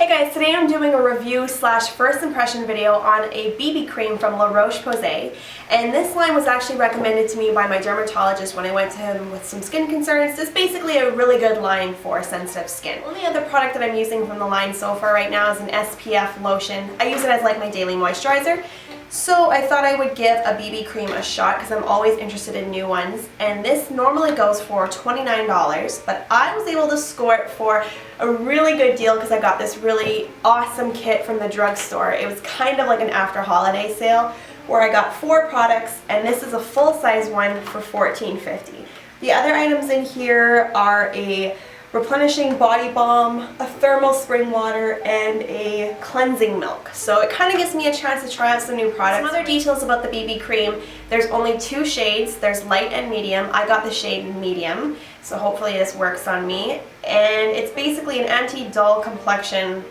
Hey guys, today I'm doing a review slash first impression video on a BB cream from La Roche-Posay, and this line was actually recommended to me by my dermatologist when I went to him with some skin concerns. It's basically a really good line for sensitive skin. The only other product that I'm using from the line so far right now is an SPF lotion. I use it as like my daily moisturizer. So I thought I would give a BB cream a shot because I'm always interested in new ones, and this normally goes for $29, but I was able to score it for a really good deal because I got this really awesome kit from the drugstore. It was kind of like an after holiday sale where I got 4 products, and this is a full-size one for $14.50. The other items in here are a replenishing body balm, a thermal spring water, and a cleansing milk. So it kind of gives me a chance to try out some new products. Some other details about the BB cream: there's only 2 shades, there's light and medium. I got the shade medium, so hopefully this works on me. And it's basically an anti-dull complexion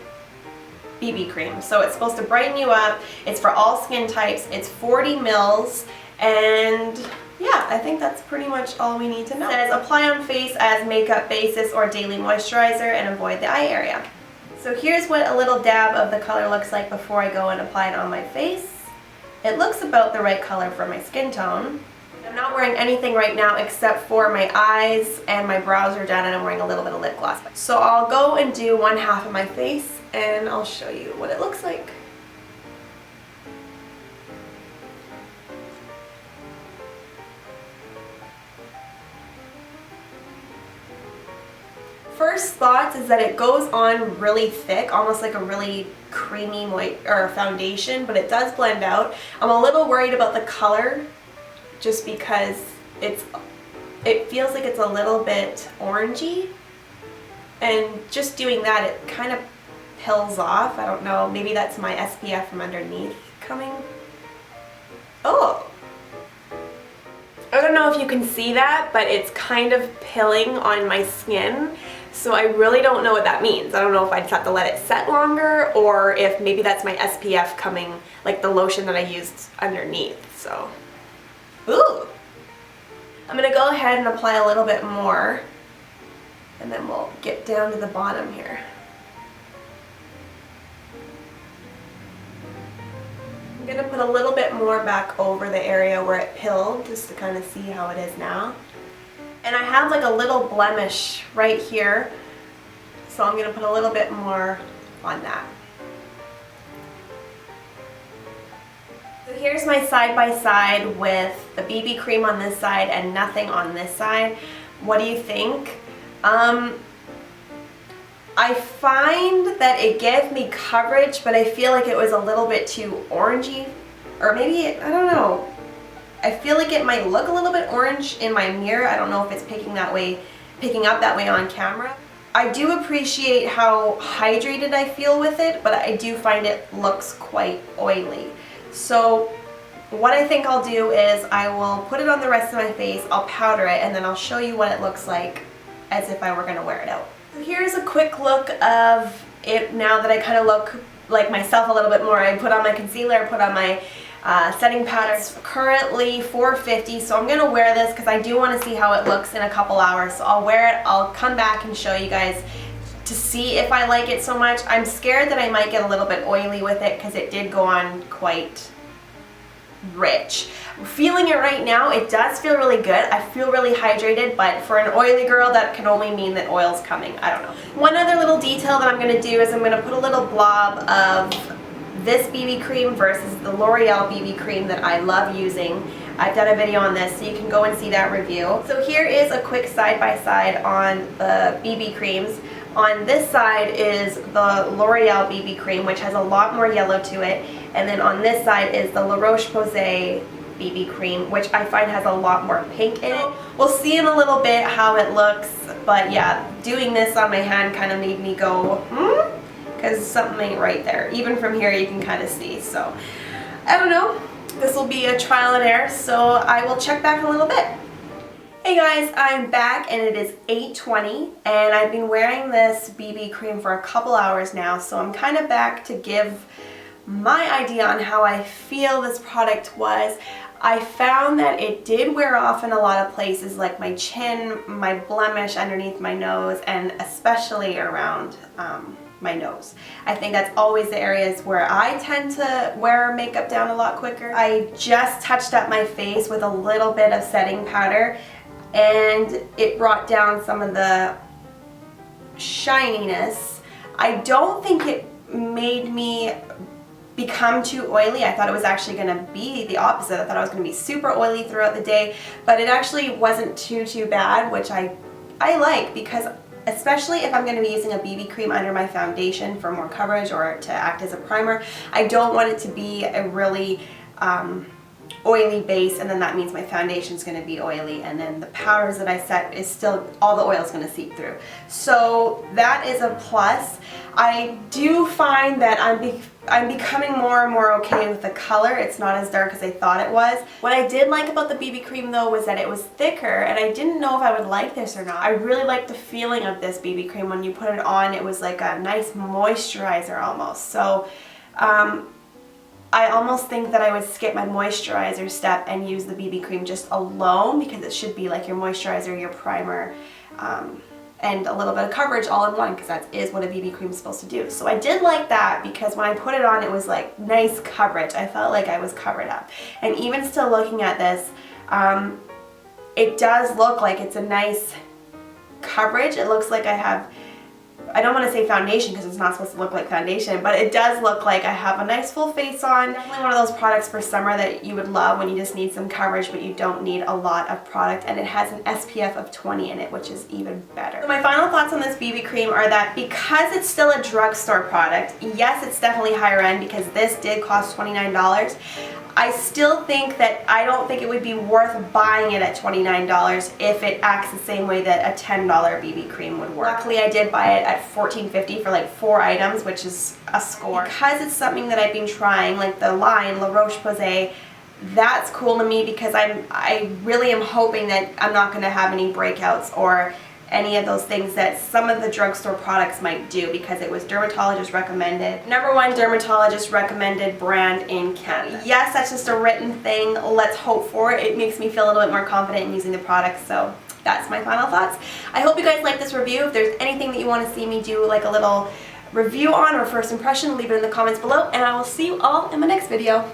BB cream. So it's supposed to brighten you up, it's for all skin types, it's 40 mils, and yeah, I think that's pretty much all we need to know. It says apply on face as makeup basis or daily moisturizer and avoid the eye area. So here's what a little dab of the color looks like before I go and apply it on my face. It looks about the right color for my skin tone. I'm not wearing anything right now except for my eyes, and my brows are done, and I'm wearing a little bit of lip gloss. So I'll go and do one half of my face and I'll show you what it looks like. First thoughts is that it goes on really thick, almost like a really creamy foundation, but it does blend out. I'm a little worried about the color just because it feels like it's a little bit orangey, and just doing that it kind of pills off. I don't know, maybe that's my SPF from underneath coming. Oh! I don't know if you can see that, but it's kind of pilling on my skin. So I really don't know what that means. I don't know if I just have to let it set longer, or if maybe that's my SPF coming, like the lotion that I used underneath. So, ooh! I'm gonna go ahead and apply a little bit more, and then we'll get down to the bottom here. I'm gonna put a little bit more back over the area where it pilled, just to kind of see how it is now. And I have like a little blemish right here, so I'm going to put a little bit more on that. So here's my side-by-side with the BB cream on this side and nothing on this side. What do you think? I find that it gave me coverage, but I feel like it was a little bit too orangey, or maybe, I don't know. I feel like it might look a little bit orange in my mirror. I don't know if it's picking up that way on camera. I do appreciate how hydrated I feel with it, but I do find it looks quite oily. So what I think I'll do is I will put it on the rest of my face, I'll powder it, and then I'll show you what it looks like as if I were going to wear it out. So here's a quick look of it now that I kind of look like myself a little bit more. I put on my concealer, put on my setting powder. It's currently $4.50, so I'm going to wear this because I do want to see how it looks in a couple hours. So I'll wear it, I'll come back and show you guys to see if I like it so much. I'm scared that I might get a little bit oily with it because it did go on quite rich. Feeling it right now, it does feel really good. I feel really hydrated, but for an oily girl that can only mean that oil's coming. I don't know. One other little detail that I'm going to do is I'm going to put a little blob of this BB cream versus the L'Oreal BB cream that I love using. I've done a video on this, so you can go and see that review. So here is a quick side-by-side on the BB creams. On this side is the L'Oreal BB cream, which has a lot more yellow to it, and then on this side is the La Roche-Posay BB cream, which I find has a lot more pink in it. We'll see in a little bit how it looks, but yeah, doing this on my hand kind of made me go, because something ain't right there. Even from here you can kind of see. So I don't know, this will be a trial and error, so I will check back in a little bit. Hey guys, I'm back and it is 8:20, and I've been wearing this BB cream for a couple hours now, so I'm kind of back to give my idea on how I feel this product was. I found that it did wear off in a lot of places, like my chin, my blemish underneath my nose, and especially around my nose. I think that's always the areas where I tend to wear makeup down a lot quicker. I just touched up my face with a little bit of setting powder, and it brought down some of the shininess. I don't think it made me become too oily. I thought it was actually going to be the opposite. I thought I was going to be super oily throughout the day, but it actually wasn't too bad, which I like, because especially if I'm going to be using a BB cream under my foundation for more coverage or to act as a primer, I don't want it to be a really oily base, and then that means my foundation is going to be oily, and then the powders that I set is still, all the oil is going to seep through. So that is a plus. I do find that I'm becoming more and more okay with the color. It's not as dark as I thought it was. What I did like about the BB cream though was that it was thicker, and I didn't know if I would like this or not. I really liked the feeling of this BB cream. When you put it on, it was like a nice moisturizer almost. So I almost think that I would skip my moisturizer step and use the BB cream just alone, because it should be like your moisturizer, your primer, and a little bit of coverage all in one, because that is what a BB cream is supposed to do. So I did like that, because when I put it on, it was like nice coverage. I felt like I was covered up. And even still looking at this, it does look like it's a nice coverage. It looks like I have, I don't want to say foundation because it's not supposed to look like foundation, but it does look like I have a nice full face on. Definitely one of those products for summer that you would love when you just need some coverage but you don't need a lot of product, and it has an SPF of 20 in it, which is even better. So my final thoughts on this BB cream are that because it's still a drugstore product, yes, it's definitely higher end because this did cost $29. I still think that I don't think it would be worth buying it at $29 if it acts the same way that a $10 BB cream would work. Luckily, I did buy it at $14.50 for like 4 items, which is a score. Because it's something that I've been trying, like the line, La Roche-Posay, that's cool to me because I really am hoping that I'm not going to have any breakouts or any of those things that some of the drugstore products might do, because it was dermatologist recommended. #1 dermatologist recommended brand in Canada. Yes, that's just a written thing. Let's hope for it. It makes me feel a little bit more confident in using the product, so that's my final thoughts. I hope you guys like this review. If there's anything that you want to see me do like a little review on or first impression, leave it in the comments below, and I will see you all in my next video.